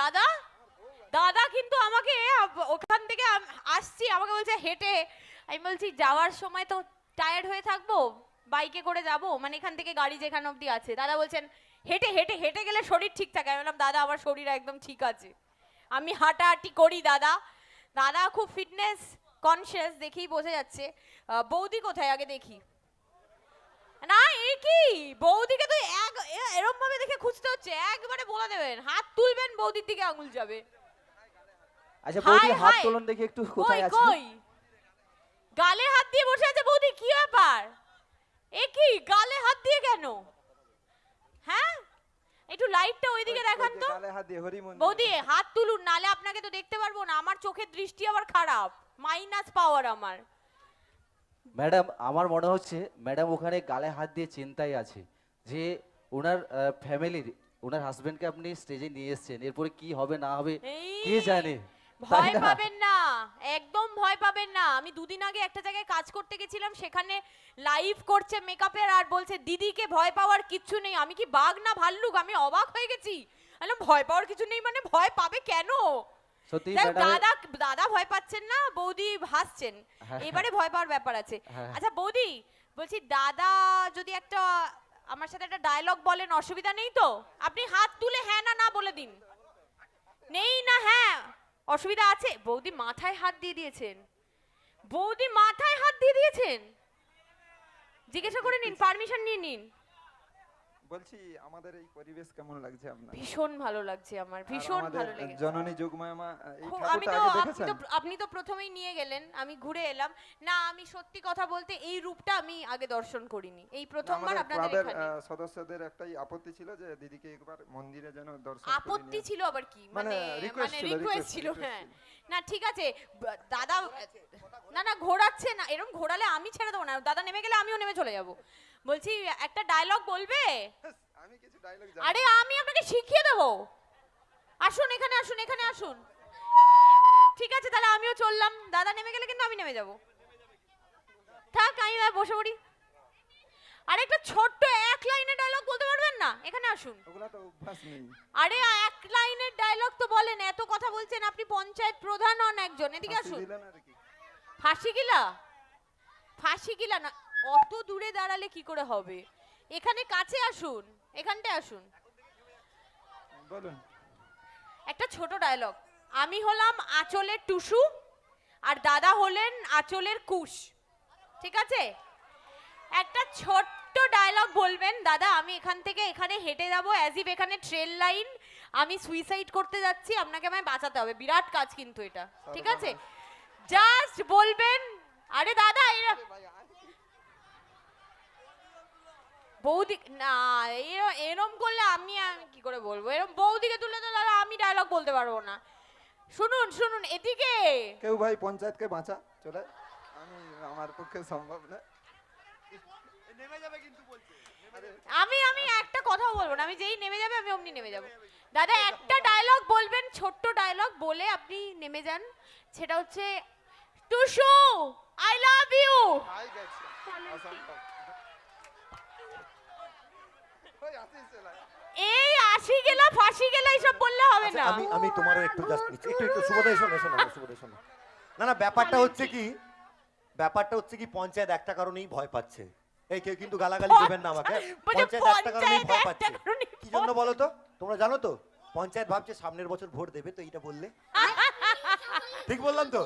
দাদা দাদা কিন্তু আমাকে ওখান থেকে আসছি, আমাকে বলছে হেঁটে। আমি বলছি যাওয়ার সময় তো টায়ার্ড হয়ে থাকবো, বাইকে করে যাব, মানে এখান থেকে গাড়ি যেখানে অবধি আছে। দাদা বলছেন হেঁটে হেঁটে হেঁটে গেলে শরীর ঠিক থাকে। আমি বললাম দাদা আমার শরীর একদম ঠিক আছে, আমি হাঁটাহাঁটি করি দাদা। দাদা খুব ফিটনেস কনসিয়াস, দেখেই বোঝা যাচ্ছে। বৌদি কোথায় আগে দেখি। না এই কি বৌদিকে তো এরকম ভাবে দেখে খুঁজতে হচ্ছে, একবারে বলে দেবেন, হাত তুলবেন বৌদির দিকে আঙুল যাবে। আচ্ছা বৌদি হাত তোলন দেখি একটু, কোথায় আছে? কই গালে হাত দিয়ে বসে আছে বৌদি, কি ব্যাপার? এ কি গালে হাত দিয়ে কেন? হ্যাঁ একটু লাইটটা ওইদিকে দেখান তো। গালে হাত দিয়ে হরিমন্দির। বৌদি হাত তুলুন, নালে আপনাকে তো দেখতে পারবো না, আমার চোখের দৃষ্টি আবার খারাপ, মাইনাস পাওয়ার আমার। ম্যাডাম আমার মনে হচ্ছে ম্যাডাম ওখানে গালে হাত দিয়ে চিন্তায় আছে যে ওনার ফ্যামিলির, ওনার হাজবেন্ডকে আপনি স্টেজে নিয়ে এসেছেন, এরপরে কি হবে না হবে কে জানে। ভয় পাবেন না, একদম ভয় পাবেন না। আমি দুদিন আগে একটা জায়গায় কাজ করতে গেছিলাম, সেখানে লাইভ করছে মেকআপের, আর বলছে দিদিকে ভয় পাওয়ার কিচ্ছু নেই। আমি কি বাঘ না ভাল্লুক? আমি অবাক হয়ে গেছি। বললাম ভয় পাওয়ার কিছু নেই মানে ভয় পাবে কেন? সত্যি দাদা দাদা ভয় পাচ্ছেন না, বৌদি হাসছেন, এবারে ভয় পাওয়ার ব্যাপার আছে। আচ্ছা বৌদি বলছি, দাদা যদি একটা আমার সাথে একটা ডায়লগ বলেন, অসুবিধা নেই তো? আপনি হাত তুলে হ্যাঁ না না বলে দিন। নেই না হ্যাঁ, অসুবিধা আছে? বৌদি মাথায় হাত দিয়ে দিয়েছেন, বৌদি মাথায় হাত দিয়ে দিয়েছেন। জিজ্ঞাসা করে নিন, পারমিশন নিয়ে নিন। বলছি আমাদের এই পরিবেশ কেমন লাগছে আপনার? ভীষণ ভালো লাগছে আমার, ভীষণ ভালো লেগেছে। জননী যোগমায়া মা এই আমি ঠাকুরটা তো আগে দেখেছেন? আপনি তো প্রথমেই নিয়ে গেলেন, আমি ঘুরে এলাম না। আমি সত্যি কথা বলতে এই রূপটা আমি আগে দর্শন করিনি, এই প্রথমবার আপনাদের এখানে। সদস্যদের একটাই আপত্তি ছিল যে দিদিকে একবার মন্দিরে যেন দর্শন আপত্তি ছিল আবার কি? মানে রিকোয়েস্ট ছিল। হ্যাঁ না ঠিক আছে দাদা, না না ঘোরাচ্ছে না, এরকম ঘোরালে আমি ছেড়ে দেবো না। দাদা নেমে গেলে আমিও নেমে চলে যাব। বলছি একটা ডায়লগ বলবে? আমি কিছু ডায়লগ আরে আমি আপনাকে শিখিয়ে দেবো, আসুন এখানে, আসুন এখানে আসুন। ঠিক আছে তাহলে আমিও চললাম, দাদা নেমে গেলে কিন্তু আমি নেমে যাব। থাক আমি বসে পড়ি। আরে একটা ছোট্ট এক লাইনের ডায়লগ বলতে পারবেন না? এখানে আসুন। ওগুলা তো অভ্যাস নেই। আরে এক লাইনের ডায়লগ তো বলেন, এত কথা বলছেন, আপনি পঞ্চায়েত প্রধান হন একজন, এদিকে আসুন। ফাঁসি গিলা? ফাঁসি গিলা না, অত দূরে দাঁড়ালে কি করে হবে? এখানে কাছে আসুন, এখানটায় আসুন। বলুন একটা ছোট ডায়লগ। আমি হলাম আঁচলের টুসু আর দাদা হলেন আঁচলের কুশ, ঠিক আছে? একটা ছোট্ট ডায়লগ বলবেন, দাদা আমি এখান থেকে এখানে হেঁটে যাবো, অ্যাজ ইফ এখানে ট্রেন লাইন, আমি সুইসাইড করতে যাচ্ছি, আপনাকে আমায় বাঁচাতে হবে, বিরাট কাজ কিন্তু এটা, ঠিক আছে? জাস্ট বলবেন। আরে দাদা এরা বৌদি না, এরম করলে আমি কি করে বলবো? এরম বৌদিকে তুলে তো দাদা আমি ডায়লগ বলতে পারবো না। শুনুন শুনুন এদিকে। কেউ ভাই পঞ্চায়েতকে বাঁচা, চলে আমি আমার পক্ষে সম্ভব না। নেমে যাবে কিন্তু বলছে। আমি একটা কথাও বলবো না, আমি যেই নেমে যাবে আমি অমনি নেমে যাব। দাদা একটা ডায়লগ বলবেন, ছোট্ট ডায়লগ বলে আপনি নেমে যান। সেটা হচ্ছে টুসু আই লাভ ইউ। আই গেছে অসম্ভব। ওই আসিস চলে। এই আসি গেলা ফাঁসি গেলা এইসব বললে হবে না। আমি তোমারও একটু জাস্ট একটু সুবোধয় শোনো শোনো সুবোধয় শোনো। না না ব্যাপারটা হচ্ছে কি পঞ্চায়েত একটা কারণেই ভয় পাচ্ছে। এই কেউ কিন্তু গালাগালি দেবেন না আমাকে। পঞ্চায়েত একটা কারণেই ভয় পাচ্ছে। কি জন্য বলো তো? তোমরা জানো তো? পঞ্চায়েত ভাবছে সামনের বছর ভোট দেবে, তো এটা বললে ঠিক বললাম তো?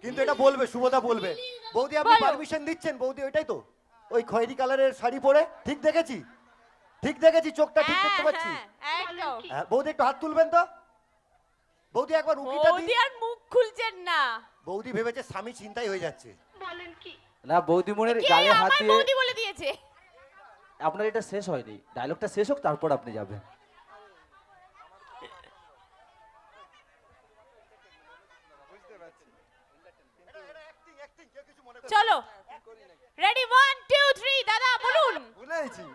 কিন্তু এটা বলবে, সুবোধা বলবে, বৌদি আপনি পারমিশন দিচ্ছেন? বৌদি ওইটাই তো, ওই খয়েরি কালারের শাড়ি পরে, ঠিক দেখেছি? ঠিক দেখেছি, চোখটা ঠিক দেখতে পাচ্ছি। বৌদি একটু হাত তুলবেন তো। বৌদি একবার উকিটা বৌদি আর মুখ খুলছেন না। বৌদি ভেবেছে স্বামী চিন্তাই হয়ে যাচ্ছে। বলেন কি? না বৌদি মনের গালে হাত দিয়ে। বৌদি বলে দিয়েছে। আপনার এটা শেষ হয়নি, ডায়লগটা শেষ হোক তারপর আপনি যাবেন। চলো রেডি 1 2 3 দাদা বলুন। ভুলেছি।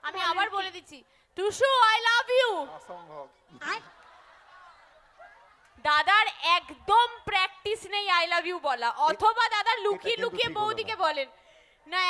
আমি আবার বলে দিচ্ছি, টুসু আই লাভ ইউ। অসম্ভব। দাদার একদম প্র্যাকটিস নেই আই লাভ ইউ বলা, অথবা দাদা লুকিয়ে লুকিয়ে বৌদিকে বলেন না।